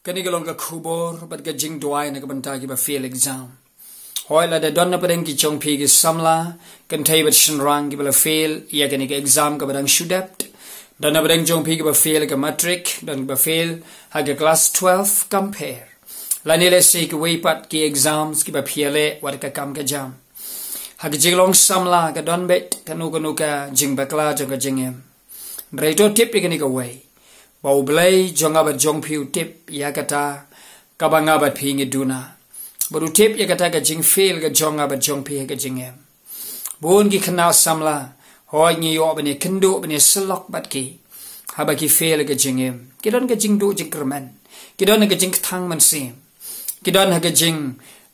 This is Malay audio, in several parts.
Kani galong ka khubor bat ka Jingduwai na kabanta ki ba fail exam. Hoi la da don na padang ki chong pi ki samla kan thai bat shinrang ki bala fail ya kani ka exam ka badang shudapt. Don na padang chong pi ki ba fail ka matric don ba fail ha ka class 12 compare. La nile se ki wei pat ki exams ki ba phele wat ka kam ka jam. Ha ka jinglong samla ka don bet kanu ka jing bakla jong ka jingem. Reto tip ki kani ka wei. Bau belai jonga bat jong piu tip ya kata kabanga bat pingi duna. Baru tip ya kata ka jing fail ka jonga bat jong pi ka jingem. Bon ki kenal samla hoi ngi yo bani kendo bani selok bat ki. Haba ki fail ka jingem. Kidon ka jing do jing kerman. Kidon ka jing tang man sim. Kidon ka jing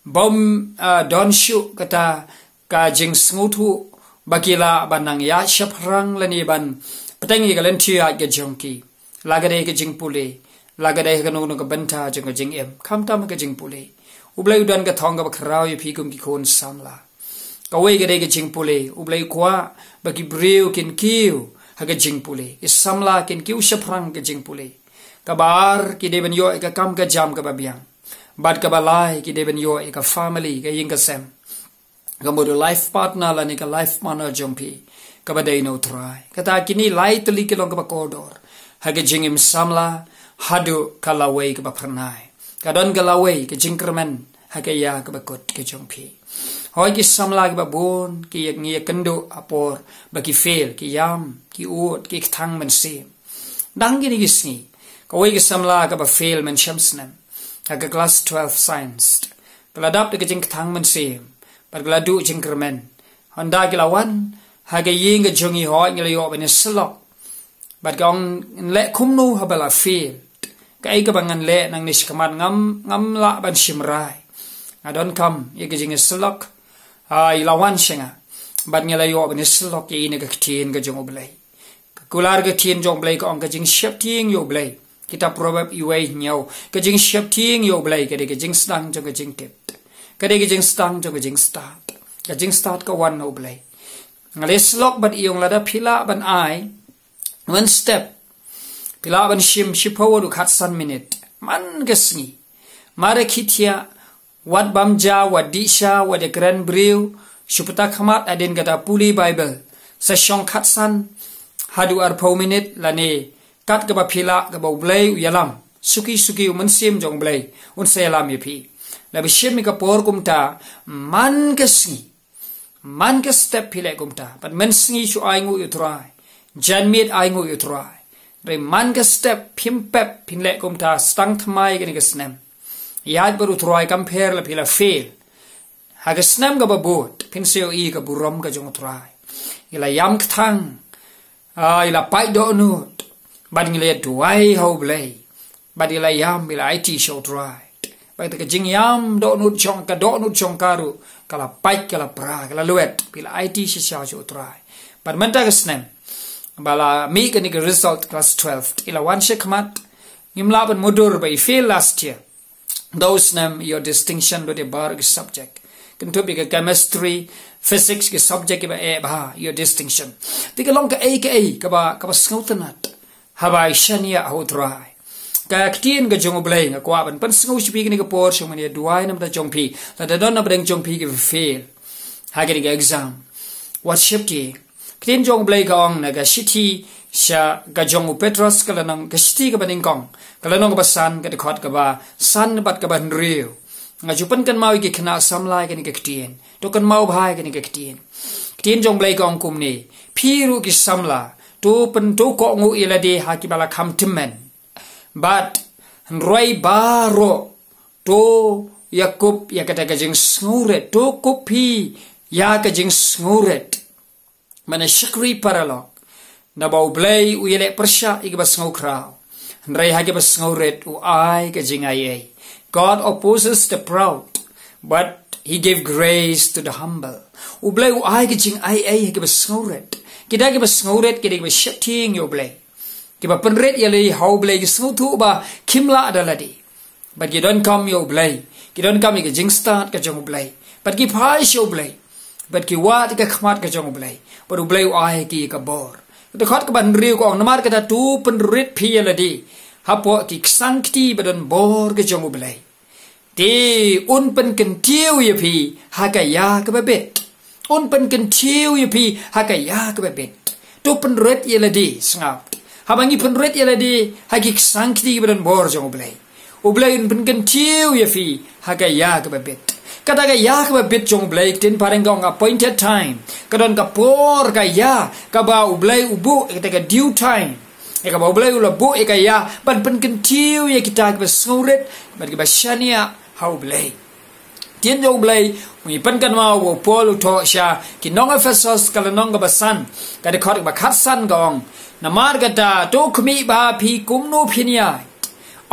bom don shu kata ka jing smutu bakila banang ya shaprang lani ban petangi ka lentia ka jong ki. Lagade ke jing pule, lagade ke nung ka banta jeng ka jing em, kam tam ka jing pule. Ublay udan ka thong ka bakrao yu pikum ki kon samla. Kawai gade ke jing pule, ublay kwa baki breu kin kiu ha ka jing pule. Is samla kin kiu shaprang ka jing pule. Kabar ki deben yo ka kam ka jam ka babiang. Bad ka balai ki deben yo ka family ka ying ka sem. Kamudu life partner la ni ka life partner jompi. Kabaday no try. Kata kini lai tuli kilong ka bakodor. Haga jingim samla hadu kalawai ke bapernai kadon kalawai ke jingkerman haga ya ke bakut ke jongpi hoi ki samla ke babon ki yak ngi kendo apor baki fail ki yam ki ut ki thang man sim dang gi gisni kawai ke samla ke ba fail man shamsnam haga class 12 science peladap ke jing thang man sim pergladu jingkerman honda ki lawan haga ying ke jongi hoi ngi yo bani selok But gong le kumnu habala fail. Kai ka bangan le nang nishkaman ngam la ban shimrai. Adon kam ye ka jingiasyllok ilawan shenga. But ngela yo ban syllok ye ine ka ktien ka jong oblay. Kular ka tien jong oblay ka ong ka jing shep tieng yo oblay. Kita probab iway nyaw ka jing shep tieng yo oblay ka de ka jing stang jong ka jing tip. Ka de ka jing stang jong ka jing start. Ka jing start ka wan oblay. Ngale syllok bat iyong lada pila ban ai. One step, pilaban shim shipawo du katsan minute, man gasni. Mare kitia, wat bamja, wat disha, wat de grand brew, shupata kamat adin gata puli Bible. Sa shong katsan, hadu arpo minute, lane, kat gaba pila, gaba ublay uyalam. Suki umansim jong blay, unsayalam yapi. Labi shim ika por kumta, man gasni. Man gas step pila kumta, but men sngi shu aingu you try. Janmit aingu you try. Re man ka step pimpep pinle kumta stang thamai gani ka snem. Yad baru try compare la pila fail. Haga snem ka babot pinseo I ka burom ka jong try. Ila yam ktang. Ila pai do nut. Bad ngile duwai how blay. Bad ila yam ila IT show try. Bad ka jing yam do nut chong ka do nut chong karu. Kala pai kala pra kala luet. Pila IT show try. Bad menta ka snem. Bala mi kani ka result class 12 ila wan shekmat ngimlaban mudur by fail last year those name your distinction with a bar subject kan to be chemistry physics ke subject ba e ba your distinction tika long ka ka ba skautanat habai shania ho try ka ktien ga jong blay nga kwa ban pan sngu shipi ni ka por shong ni duwai nam da jongpi la da don na breng jongpi ke fail ha ga exam what shifty Ktien jong blay ka ong naga shiti sha ga jong Petros kala nang ka shiti ka baning kong kala nang ka basan ka dekhot ka ba san bat ka ban riu nga jupan kan mau ki khna samlai ka ni ka ktien to kan mau bhai ka ni ka ktien jong blay ka ong kum ni phiru ki samla to pen to ko ngu ilade ha ki bala kham timmen but hynrei baro to yakub yakata ka jing snguret to kopi ya ka jing snguret Mana shakri paralog. Na bau blay u yele persya iga bas ngau kraw. Hynrei hagi bas ngau red u ai ka jingai. God opposes the proud, but He gave grace to the humble. U blay u ai ka jingai hagi bas ngau red. Kita hagi bas ngau red kita hagi bas shakting yo blay. Kita penred yale how blay ki ngau tu ba kimla adaladi. But you don't come yo blay. You don't come ka jing start ka jong blay. But ki phai yo blay. But ki wat ka khmat ka jong blay. Baru blay ai ki ka bor. The hot ban riu ko namar kata tu penrit phi ladi. hapo ki sankti badon bor ke jong ublay ti un pen kan tiu ye pi hakaya ke babet un pen kan tiu ye pi hakaya ke babet tu pen red ye ladi sngap habangi pen red ye ladi hagi sankti badon bor jong ublay un pen kan tiu ye pi hakaya ke babet kata ka ya ka bit jong blay tin parang gong appointed time kadon ka por ka ya ka ba ublay ubu kata ka due time ka ba ublay ulabu ka ya ban pen kan tiu ye kita ka sngret ban ka shania how blay tin jong blay mi pen kan ma wo pol to sha ki nong efesos kala nong ka basan ka de khot ba khat san gong namar kata to khmi ba phi kumnu phinia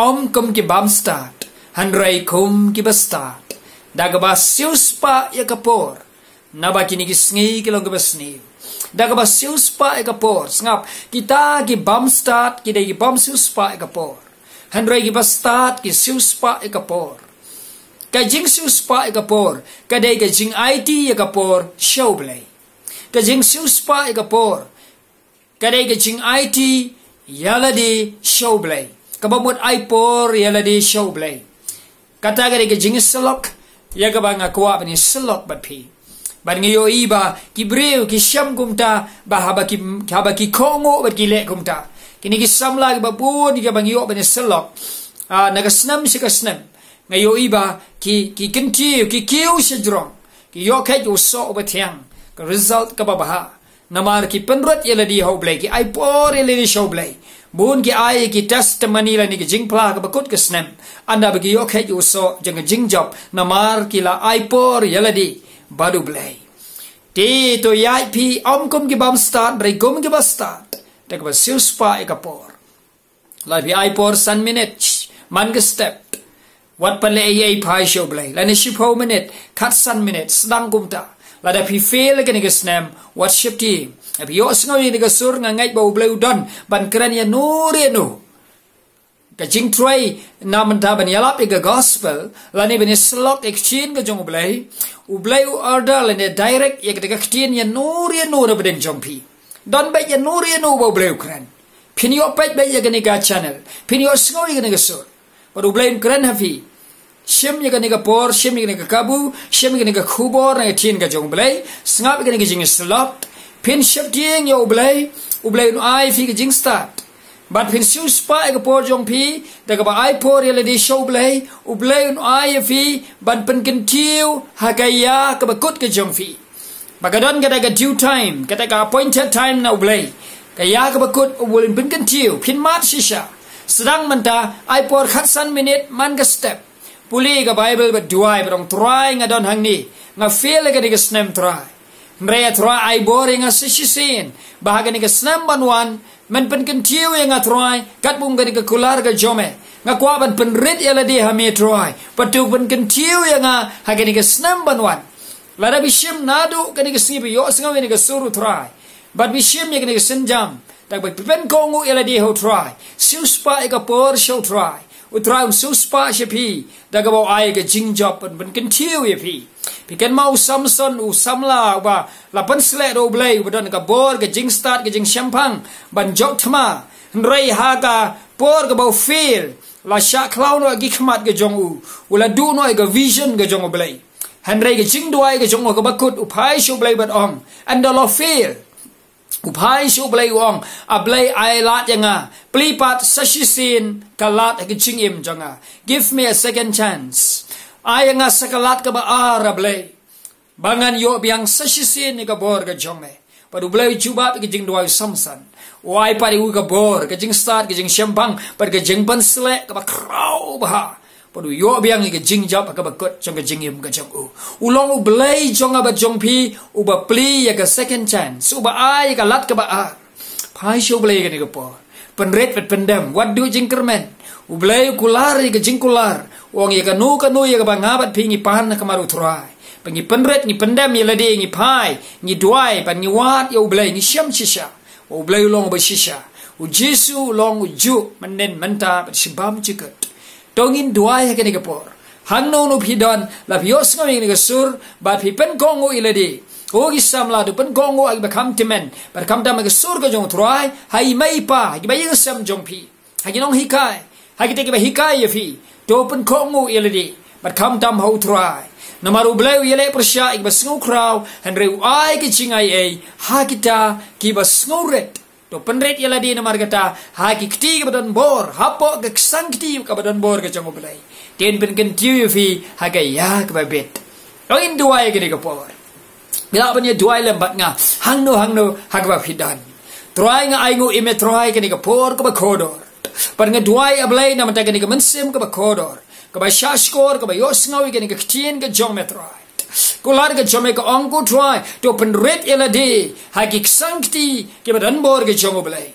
om kum ki bam start hynrei kum ki ba start dagaba siuspa ya kapor naba kini kisngi kilong kabasni dagaba siuspa ya kapor ngap kita ki bam start ki dai ki bam siuspa ya kapor hynrei ki ba start ki siuspa ya kapor ka jing siuspa ya kapor ka dai ka jing it ya kapor show blay ka jing siuspa ya kapor ka dai ka jing it yaladi show blay ka bamut ipor yaladi show blay kata ka dai ka jingiasyllok ya ka ba nga kwa bani silok bat pi ban ngayo iba ki breu ki syam kumta ba haba ki kongo bat ki le kumta kini ki samla ki ba pun ki bang yo bani silok naga snam si ka snam ngayo iba ki kentiu ki kiu sejrong ki yo kai yo so ba thiang ka result ka ba ha namar ki penrot yela di ho blai ki ai por yela di show blai bun ki ai ki testimony la ni ki jingpla ka bakut ka snam anda bagi yo khet yo so jang jingjob namar ki la ai por yela di badu blai ti to yai pi om kum ki bam start bre kum ki ba start tak ba siuspa ka por la bi ai por san minute man ka step wat pale ai pai show blai la ni shipo minute kat san minute sedang kumta la da pi fail ka ni ka snam what ship ti abi yo sngawi ni ka sur nga ngai ba blai udon ban kran ya nure no ka jing try naman ta ban yalap ka gospel la ni ben slok exchange ka jong ublai order la ni direct ya ka ktin ya nure no ra ben jong pi don ba ya nure no ba blai kran pin yo pet ba ya ka ni ka channel pin yo sngawi ka ni ka sur ba ublai kran hafi shim ya ka ni ka por shim ya ka ni ka kabu shim ya ka ni ka khubor na tin ka jong blai snap ka ni ka jingiasyllok pin ship ding yo ublay no ai fi ka jing start but pin siu spa ka por jong pi da ka ba ai por yela di show ublay no ai fi ban pen kan tiu hakaya ka ba kut ka jong fi bagadon ka da ka due time ka da ka appointed time na ublay kaya ka ba kut ubulin pen kan tiu pin mat shisha sedang menta ai por khatsan minute man ka step puli ka bible ba duwai ba try ngadon hang ni nga feel ka di ka snam try Mraya try ai boring as sisisin bahaga ni ka snam banwan man pen kan tiu yang try kat bung ka ni ka kular ka jome nga kwa ban pen rit yala di ha me try patu pen kan tiu yang haga ni ka snam banwan la da bishim nadu ka ni ka snipi yo sngaw ni ka suru try but bishim ya ka ni ka senjam tak ba pen kongu yala di ho try siu spa ka por show try utrai siu spa shepi daga ba ai ka jingjob pen kan tiu ye pi pikan mau samson samla ba la pan sle do blai badon ka bor ka jing start ka jing champang ban jok thma rei ha ka por ka ba feel la sha cloud wa gi khmat ka jong ula du no ka vision ka jong blai hynrei ka jingduwai ka jong ka bakut upai shu blai bat ong and lo feel upai shu blai ong a blai ai lat yanga plipat sashisin ka lat ka jing im jonga give me a second chance ay nga sakalat ka ba arablay bangan yo biang sasisin ni ka bor ka jome padu blay chuba ka jingduwai samsan wai pari u ka bor ka jing start ka jing shampang par ka jing pan sle ka ba kraw ba padu yo biang ni ka jing job ka ba kot jong ka jing im ka jong ulong u blay jong ba jong pi u ba pli ya ka second chance u ba ay ka lat ka ba pai show blay ka ni ka por penret pet pendam what do jing kermen u blay kular ka jing kular wong ya kanu ya ka bangabat pingi pan na kamaru try pangi penret ni pendam ya lade ni pai ni duwai pan ni wat ya ublai ni syam shisha ublai long ba shisha u Jisu long u ju manen manta ba sibam chikat tongin duwai ka ni ka por hanno no phidon la bios ngawing ni ka sur ba phi pen kongo ilade o gi samla du pen kongo ag ba kham timen ba kham dam ka sur ka jong try hai mai pa gi ba yeng sam jong phi ha gi nong hi kai kita ke hikai fi to pen kongu yeledi bat kam tam ho try namaru bleu yele persya ik basngu kraw hynrei ai ke jingai ai ha kita ki basnguret to penret yeledi namar kata ha ki kti ke badan bor hapo ke sangti ke badan bor ke jango blai ten pen ken tiu fi ha ke ya ke babet in duwai ke ke por bila punya duwai lembat nga hangno hagwa fidan try nga ai ngu ime try ke ke por ke bakodor par nga duwai ablai na mata ke ke mensim ke bakodor ke ba shashkor ke ba yosngawi ke ke ktien ke jong me try kular ke jome ke angku try to penret elade hagik sankti ke badan bor ke jong ablai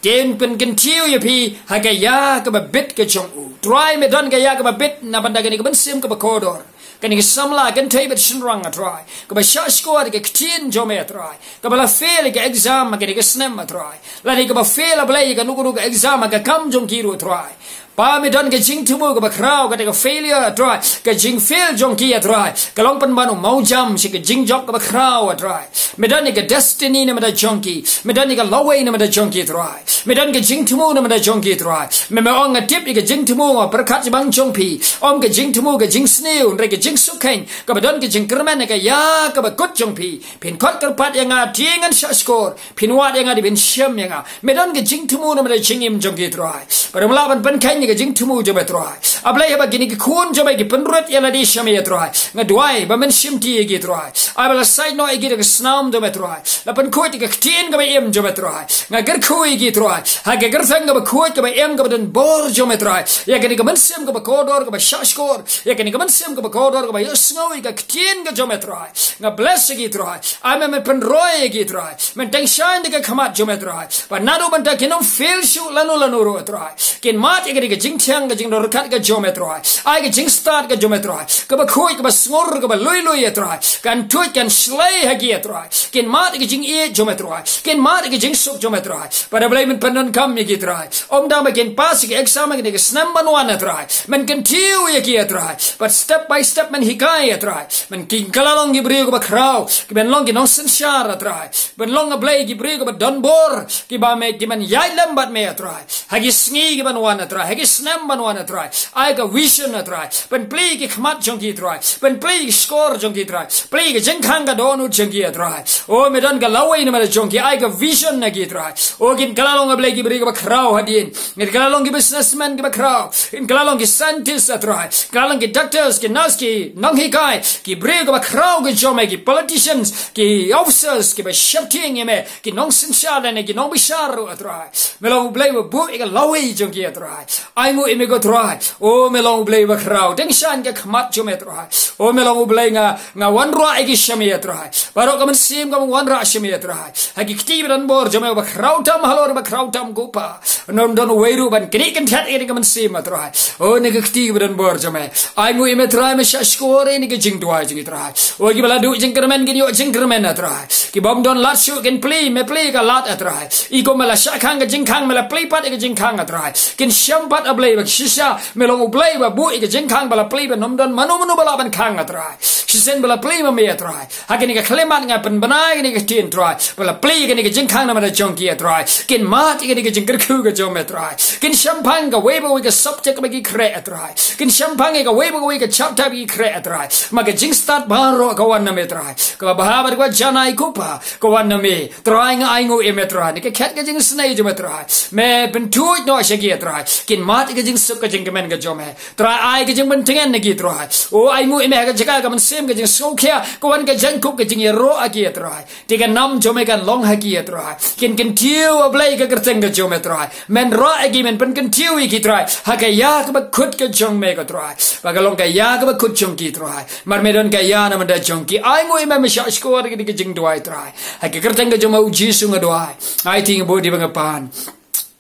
ten pen kentiu ye pi haga ya ke ba bit ke jong u try me don ke ya ke ba bit na banda ke mensim ke bakodor kani ke samla kan tai bet shinrang try ke ba shashkor ke ktien jome try ke ba la fail ke exam ke snem try la ni ke ba fail ablai ke nuku ke exam ke kam jong kiru try pa me don ke jing tumu ke ba kraw ke failure try ke jing fail jong ki try ke long pen manu mau jam si ke jing jok ke ba kraw try me don ke destiny na ma da jonki me don ke laway na ma da jonki try me don ke jing tumu na ma da jonki try me ong tip ke jing tumu berkat bang jongpi om ke jing tumu ke jing sneu re ke jing sukain ke ba don ke jing kermen ke ya ke ba kut jongpi pin kot ke pat yang a tingan shashkor pin wat yang a bin shem yang a me don ke jing tumu na ma da jing im jonki try pada melaban pen kain ke jing tumu jo betrai ablai ba gini ke kun jo ba ki penrut ya ladi shame try ngadwai ba men shimti ge try abla side no ge ke snam jo betrai la pen khoi ke ktien ke ba em jo betrai ngagar khoi ge try ha ge gar sang ke ba khoi ke ba em ke den bor jo betrai ya gini ke men sim ke ba kodor ke ba shashkor ya gini ke men sim ke ba kodor ke ba yosnoi ke ktien ke jo betrai nga bless ge try ame men pen roi ge try men teng shine ke khamat jo betrai ba nadu ban ta kinom fail shu lanu ro try kin mat ge ke jing tiang ke jing dor kat ke jometrai ai ke jing start ke jometrai ke ba khoi ke ba snor ke ba lui etrai kan tuit kan slay ha ge etrai ken mat ke jing e jometrai ken mat ke jing suk jometrai pada blai men panon kam ye ge etrai om da ma ken pas ke exam ke snam banwan etrai men ken tiu ye ge etrai but step by step men hikai etrai men king kalalong ge brio ke ba kraw ke ben long ke no senshar etrai ben long blai ge brio ke ba don bor ke ba me ke men yai lambat me etrai ha ge sngi ke ban wan etrai ha ge snam banwana try I got vision try pen play ki khmat jongki try pen play score jongki try play ki jengkhang ga donu jongki try o me don ga lawai na ma jongki I got vision na ki try o kin kalalong ga play ki bri ga kraw hadin ngir kalalong ki businessman ki kraw in kalalong ki scientist try kalalong ki doctors ki nurse ki nong hi kai ki bri ga kraw ga jome ki politicians ki officers ki ba shapting me ki nong sinsha ne ki nong bisharu try me long play bu ga lawai jongki try I mu imigo try o melong blay ba kraw teng shan ke khmat jume try o melong blay nga wan ra igi shame try baro kaman sim kam wan ra shame try hagi kti ban bor jume ba kraw tam halor ba kraw tam gopa non don weiru ban kini kan that igi kaman sim try o ne kti ban bor jume ai mu ime try me shashkore ni ke Jingduwai jingi try o gi bala du jingkermen gi yo jingkermen try ki bom don lat shu ken play me play ka lat try i ko mala shakhang ga jingkhang mala play pat ga jingkhang try ken shampat ablay ba shisha melong ublay ba bu ige jengkhang bala play ba nom don manu bala ban khang atrai shisen bala play ma me atrai hakini ka klemat nga ban banai ni ka tin trai bala play ni ka jengkhang na ma jonki atrai kin mat ige ni ka jengker khu ga jom atrai kin shampang ga weba wi ka subject ba gi kre atrai kin shampang ga weba wi ka chapter bi kre atrai ma ga jing start ba ro ka wan na me atrai ka ba ha ba ko janai ko pa ko wan na me trai nga ai ngo e me atrai ni ka khat ga jing snai jom atrai me ben tu no shagi atrai kin mat ige jing suk ka jing kemen ga jom hai trai ai ga jing ben tengen ne gi trai o ai mu e me ga jaga ga man sem ga jing so kya ko wan ga jang kup ga jing ro a gi trai ti ga nam jom ga long ha gi trai kin tiu ablai ga gerteng ga jom trai men ro a gi men pen kin tiu gi trai ha ga ya ga ba khut ga jong me ga trai ba ga long ga ya ga ba khut jong gi trai mar me don ga ya na ma da jong ki ai mu e me sha sko ga gi jing duai trai ha ga gerteng ga jom au Jisu ga duai I think bo di ba pan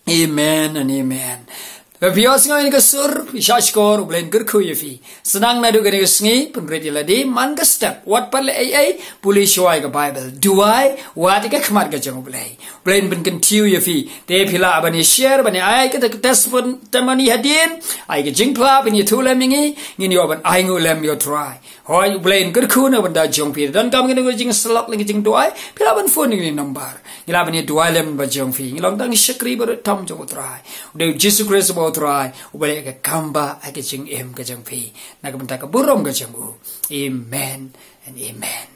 amen and amen. Bios ngayon ka sur, ishashkor, ublen gerku yefi. Senang na duga ni sngi, pengredi ladi, man ka step. Wat pala ay, puli shwai ka Bible. Duwai, wat ka khamar ka jang ublay. Ublen ben kentiu yefi. Te pila abani share, bani ay ka tes pun tamani hadin. Ay ka jingpla, bani tu lemingi, ngini oban ay ngu lem yo try. Hoy ublen gerku na banda jong pi. Dan kam ngini jingiasyllok lagi jing duwai, pila ban phone ngini number. Ngila bani duwai lem ba jong fi. Ngilong tang shakri ber tam jong try. Udah Jisu Khrist trai ubale ka kambah ake jing em ka jang phi na ka banta ka burom ka jang u amen and amen